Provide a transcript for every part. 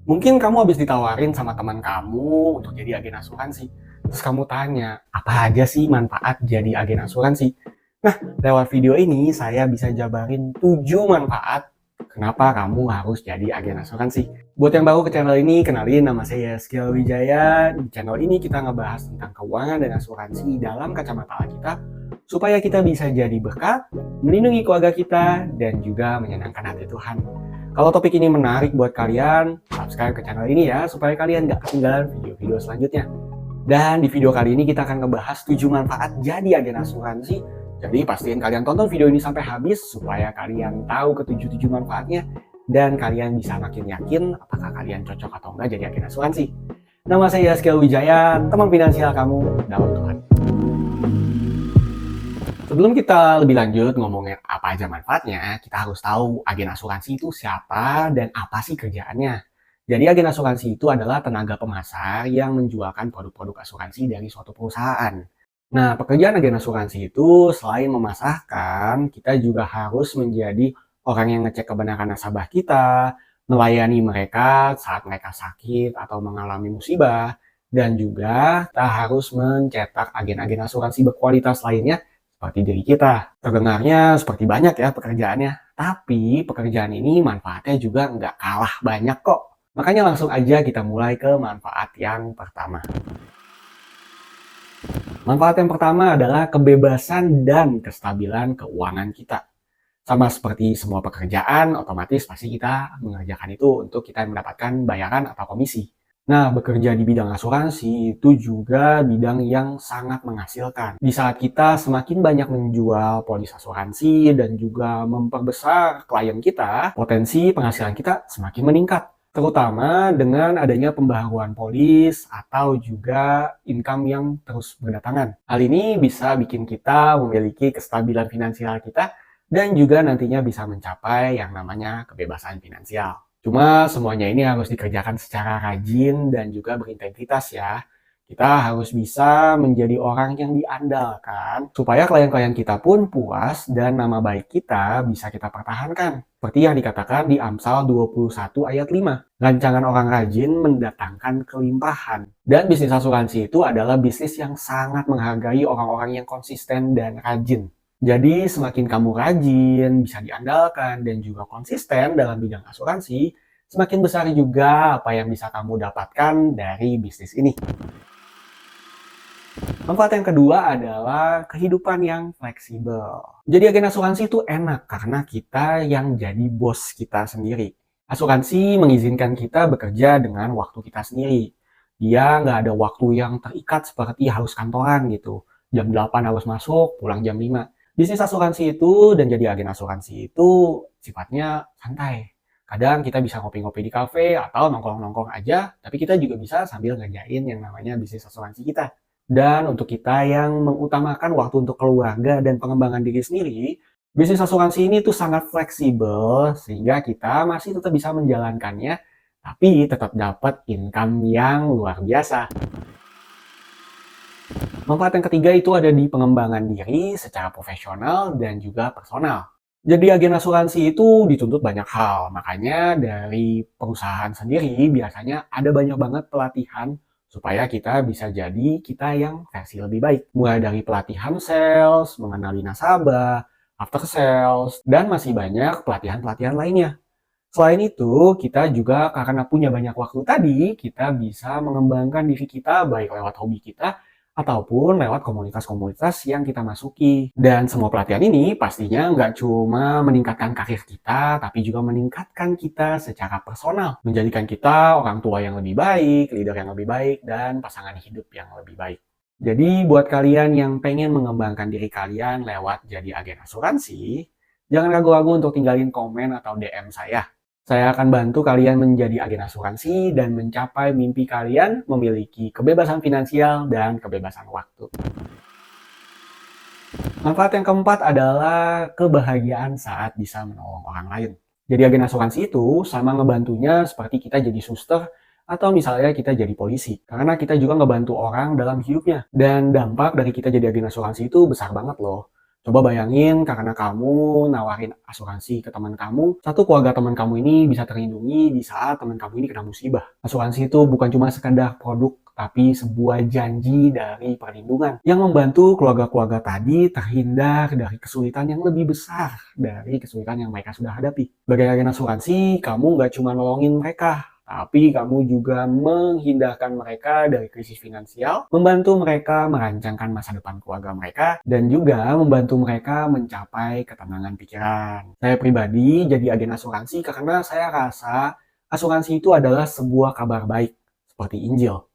Mungkin kamu habis ditawarin sama teman kamu untuk jadi agen asuransi. Terus kamu tanya, apa aja sih manfaat jadi agen asuransi? Nah, lewat video ini saya bisa jabarin 7 manfaat kenapa kamu harus jadi agen asuransi. Buat yang baru ke channel ini, kenalin nama saya Skill Wijaya. Di channel ini kita ngebahas tentang keuangan dan asuransi dalam kacamata kita, supaya kita bisa jadi berkat, melindungi keluarga kita, dan juga menyenangkan hati Tuhan. Kalau topik ini menarik buat kalian, subscribe ke channel ini ya, supaya kalian gak ketinggalan video-video selanjutnya. Dan di video kali ini kita akan ngebahas 7 manfaat jadi agen asuransi. Jadi pastiin kalian tonton video ini sampai habis, supaya kalian tahu ke-7 manfaatnya, dan kalian bisa makin yakin apakah kalian cocok atau enggak jadi agen asuransi. Nama saya Skill Wijaya, teman finansial kamu dalam Tuhan. Sebelum kita lebih lanjut ngomongin apa aja manfaatnya, kita harus tahu agen asuransi itu siapa dan apa sih kerjaannya. Jadi agen asuransi itu adalah tenaga pemasar yang menjualkan produk-produk asuransi dari suatu perusahaan. Nah, pekerjaan agen asuransi itu selain memasarkan, kita juga harus menjadi orang yang ngecek kebenaran nasabah kita, melayani mereka saat mereka sakit atau mengalami musibah, dan juga kita harus mencetak agen-agen asuransi berkualitas lainnya seperti diri kita. Terdengarnya seperti banyak ya pekerjaannya, tapi pekerjaan ini manfaatnya juga nggak kalah banyak kok. Makanya langsung aja kita mulai ke manfaat yang pertama. Manfaat yang pertama adalah kebebasan dan kestabilan keuangan kita. Sama seperti semua pekerjaan, otomatis pasti kita mengerjakan itu untuk kita mendapatkan bayaran atau komisi. Nah, bekerja di bidang asuransi itu juga bidang yang sangat menghasilkan. Di saat kita semakin banyak menjual polis asuransi dan juga memperbesar klien kita, potensi penghasilan kita semakin meningkat. Terutama dengan adanya pembaharuan polis atau juga income yang terus berdatangan. Hal ini bisa bikin kita memiliki kestabilan finansial kita dan juga nantinya bisa mencapai yang namanya kebebasan finansial. Cuma semuanya ini harus dikerjakan secara rajin dan juga berintegritas ya. Kita harus bisa menjadi orang yang diandalkan supaya klien-klien kita pun puas dan nama baik kita bisa kita pertahankan. Seperti yang dikatakan di Amsal 21 ayat 5. Rancangan orang rajin mendatangkan kelimpahan. Dan bisnis asuransi itu adalah bisnis yang sangat menghargai orang-orang yang konsisten dan rajin. Jadi semakin kamu rajin, bisa diandalkan, dan juga konsisten dalam bidang asuransi, semakin besar juga apa yang bisa kamu dapatkan dari bisnis ini. Manfaat yang kedua adalah kehidupan yang fleksibel. Jadi agen asuransi itu enak karena kita yang jadi bos kita sendiri. Asuransi mengizinkan kita bekerja dengan waktu kita sendiri. Dia nggak ada waktu yang terikat seperti harus kantoran gitu. Jam 8 harus masuk, pulang jam 5. Bisnis asuransi itu dan jadi agen asuransi itu sifatnya santai. Kadang kita bisa ngopi-ngopi di kafe atau nongkrong-nongkrong aja, tapi kita juga bisa sambil ngerjain yang namanya bisnis asuransi kita. Dan untuk kita yang mengutamakan waktu untuk keluarga dan pengembangan diri sendiri, bisnis asuransi ini tuh sangat fleksibel sehingga kita masih tetap bisa menjalankannya, tapi tetap dapat income yang luar biasa. Manfaat yang ketiga itu ada di pengembangan diri secara profesional dan juga personal. Jadi agen asuransi itu dituntut banyak hal, makanya dari perusahaan sendiri biasanya ada banyak banget pelatihan supaya kita bisa jadi kita yang versi lebih baik. Mulai dari pelatihan sales, mengenali nasabah, after sales, dan masih banyak pelatihan-pelatihan lainnya. Selain itu, kita juga karena punya banyak waktu tadi, kita bisa mengembangkan diri kita baik lewat hobi kita ataupun lewat komunitas-komunitas yang kita masuki. Dan semua pelatihan ini pastinya nggak cuma meningkatkan karir kita, tapi juga meningkatkan kita secara personal. Menjadikan kita orang tua yang lebih baik, leader yang lebih baik, dan pasangan hidup yang lebih baik. Jadi buat kalian yang pengen mengembangkan diri kalian lewat jadi agen asuransi, jangan ragu-ragu untuk tinggalin komen atau DM saya. Saya akan bantu kalian menjadi agen asuransi dan mencapai mimpi kalian memiliki kebebasan finansial dan kebebasan waktu. Manfaat yang keempat adalah kebahagiaan saat bisa menolong orang lain. Jadi agen asuransi itu sama ngebantunya seperti kita jadi suster atau misalnya kita jadi polisi. Karena kita juga ngebantu orang dalam hidupnya. Dan dampak dari kita jadi agen asuransi itu besar banget loh. Coba bayangin karena kamu nawarin asuransi ke teman kamu, satu keluarga teman kamu ini bisa terlindungi di saat teman kamu ini kena musibah. Asuransi itu bukan cuma sekadar produk, tapi sebuah janji dari perlindungan yang membantu keluarga-keluarga tadi terhindar dari kesulitan yang lebih besar dari kesulitan yang mereka sudah hadapi. Sebagai agen asuransi, kamu nggak cuma nolongin mereka, tapi kamu juga menghindarkan mereka dari krisis finansial, membantu mereka merancangkan masa depan keluarga mereka, dan juga membantu mereka mencapai ketenangan pikiran. Saya pribadi jadi agen asuransi karena saya rasa asuransi itu adalah sebuah kabar baik, seperti Injil.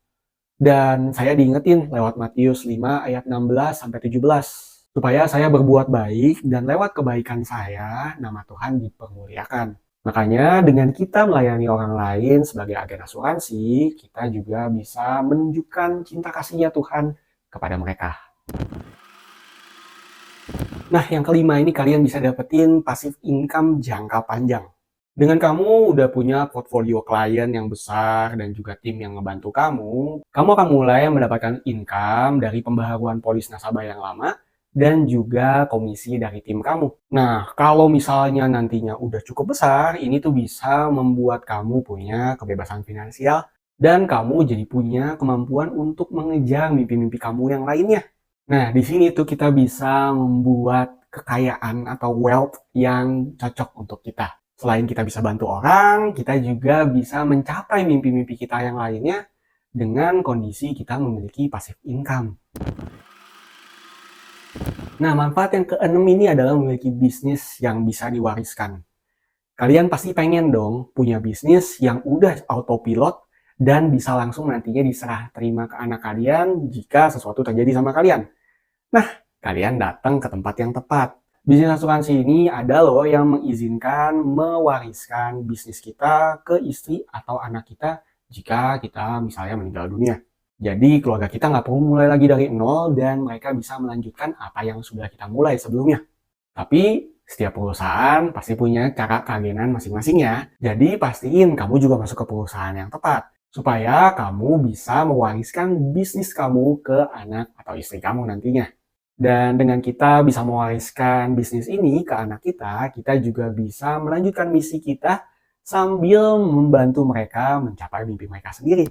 Dan saya diingetin lewat Matius 5 ayat 16-17. Supaya saya berbuat baik dan lewat kebaikan saya, nama Tuhan dipermuliakan. Makanya dengan kita melayani orang lain sebagai agen asuransi, kita juga bisa menunjukkan cinta kasihnya Tuhan kepada mereka. Nah, yang kelima ini kalian bisa dapetin passive income jangka panjang. Dengan kamu udah punya portfolio klien yang besar dan juga tim yang ngebantu kamu akan mulai mendapatkan income dari pembaharuan polis nasabah yang lama dan juga komisi dari tim kamu. Nah, kalau misalnya nantinya udah cukup besar, ini tuh bisa membuat kamu punya kebebasan finansial dan kamu jadi punya kemampuan untuk mengejar mimpi-mimpi kamu yang lainnya. Nah, di sini tuh kita bisa membuat kekayaan atau wealth yang cocok untuk kita. Selain kita bisa bantu orang, kita juga bisa mencapai mimpi-mimpi kita yang lainnya dengan kondisi kita memiliki passive income. Nah, manfaat yang keenam ini adalah memiliki bisnis yang bisa diwariskan. Kalian pasti pengen dong punya bisnis yang udah autopilot dan bisa langsung nantinya diserah terima ke anak kalian jika sesuatu terjadi sama kalian. Nah, kalian datang ke tempat yang tepat. Bisnis asuransi ini ada loh yang mengizinkan mewariskan bisnis kita ke istri atau anak kita jika kita misalnya meninggal dunia. Jadi keluarga kita nggak perlu mulai lagi dari nol dan mereka bisa melanjutkan apa yang sudah kita mulai sebelumnya. Tapi setiap perusahaan pasti punya cara keagenan masing-masing ya. Jadi pastiin kamu juga masuk ke perusahaan yang tepat supaya kamu bisa mewariskan bisnis kamu ke anak atau istri kamu nantinya. Dan dengan kita bisa mewariskan bisnis ini ke anak kita juga bisa melanjutkan misi kita sambil membantu mereka mencapai mimpi mereka sendiri.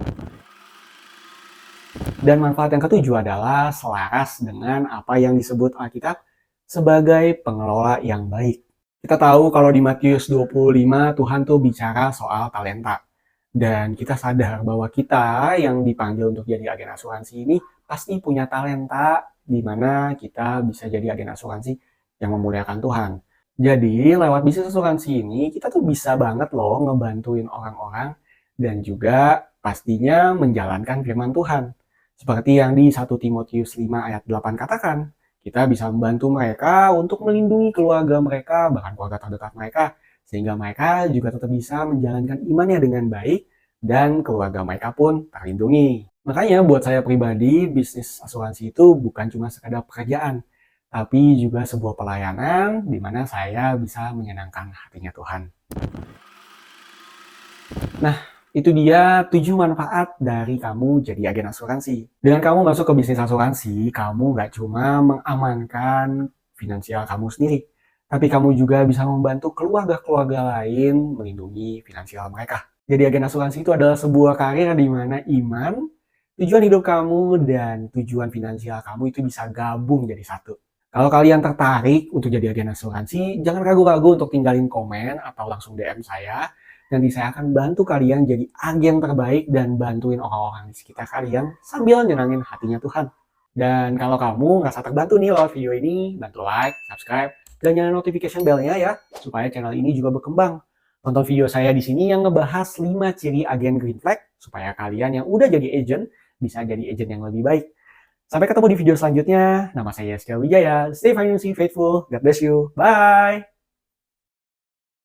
Dan manfaat yang ketujuh adalah selaras dengan apa yang disebut Alkitab sebagai pengelola yang baik. Kita tahu kalau di Matius 25 Tuhan tuh bicara soal talenta. Dan kita sadar bahwa kita yang dipanggil untuk jadi agen asuransi ini pasti punya talenta di mana kita bisa jadi agen asuransi yang memuliakan Tuhan. Jadi lewat bisnis asuransi ini kita tuh bisa banget loh ngebantuin orang-orang dan juga pastinya menjalankan firman Tuhan. Seperti yang di 1 Timotius 5 ayat 8 katakan, kita bisa membantu mereka untuk melindungi keluarga mereka, bahkan keluarga terdekat mereka, sehingga mereka juga tetap bisa menjalankan imannya dengan baik dan keluarga mereka pun terlindungi. Makanya buat saya pribadi, bisnis asuransi itu bukan cuma sekadar pekerjaan, tapi juga sebuah pelayanan di mana saya bisa menyenangkan hatinya Tuhan. Nah, itu dia 7 manfaat dari kamu jadi agen asuransi. Dengan kamu masuk ke bisnis asuransi, kamu nggak cuma mengamankan finansial kamu sendiri, tapi kamu juga bisa membantu keluarga-keluarga lain melindungi finansial mereka. Jadi agen asuransi itu adalah sebuah karir di mana iman, tujuan hidup kamu, dan tujuan finansial kamu itu bisa gabung jadi satu. Kalau kalian tertarik untuk jadi agen asuransi, jangan ragu-ragu untuk tinggalin komen atau langsung DM saya. Nanti saya akan bantu kalian jadi agen terbaik dan bantuin orang-orang di sekitar kalian sambil nyenangin hatinya Tuhan. Dan kalau kamu ngerasa terbantu nih lewat video ini, bantu like, subscribe, dan nyalain notification bell-nya ya, supaya channel ini juga berkembang. Tonton video saya di sini yang ngebahas 5 ciri agen Green Flag, supaya kalian yang udah jadi agent bisa jadi agent yang lebih baik. Sampai ketemu di video selanjutnya. Nama saya Yeskel Wijaya. Stay financially faithful. God bless you. Bye!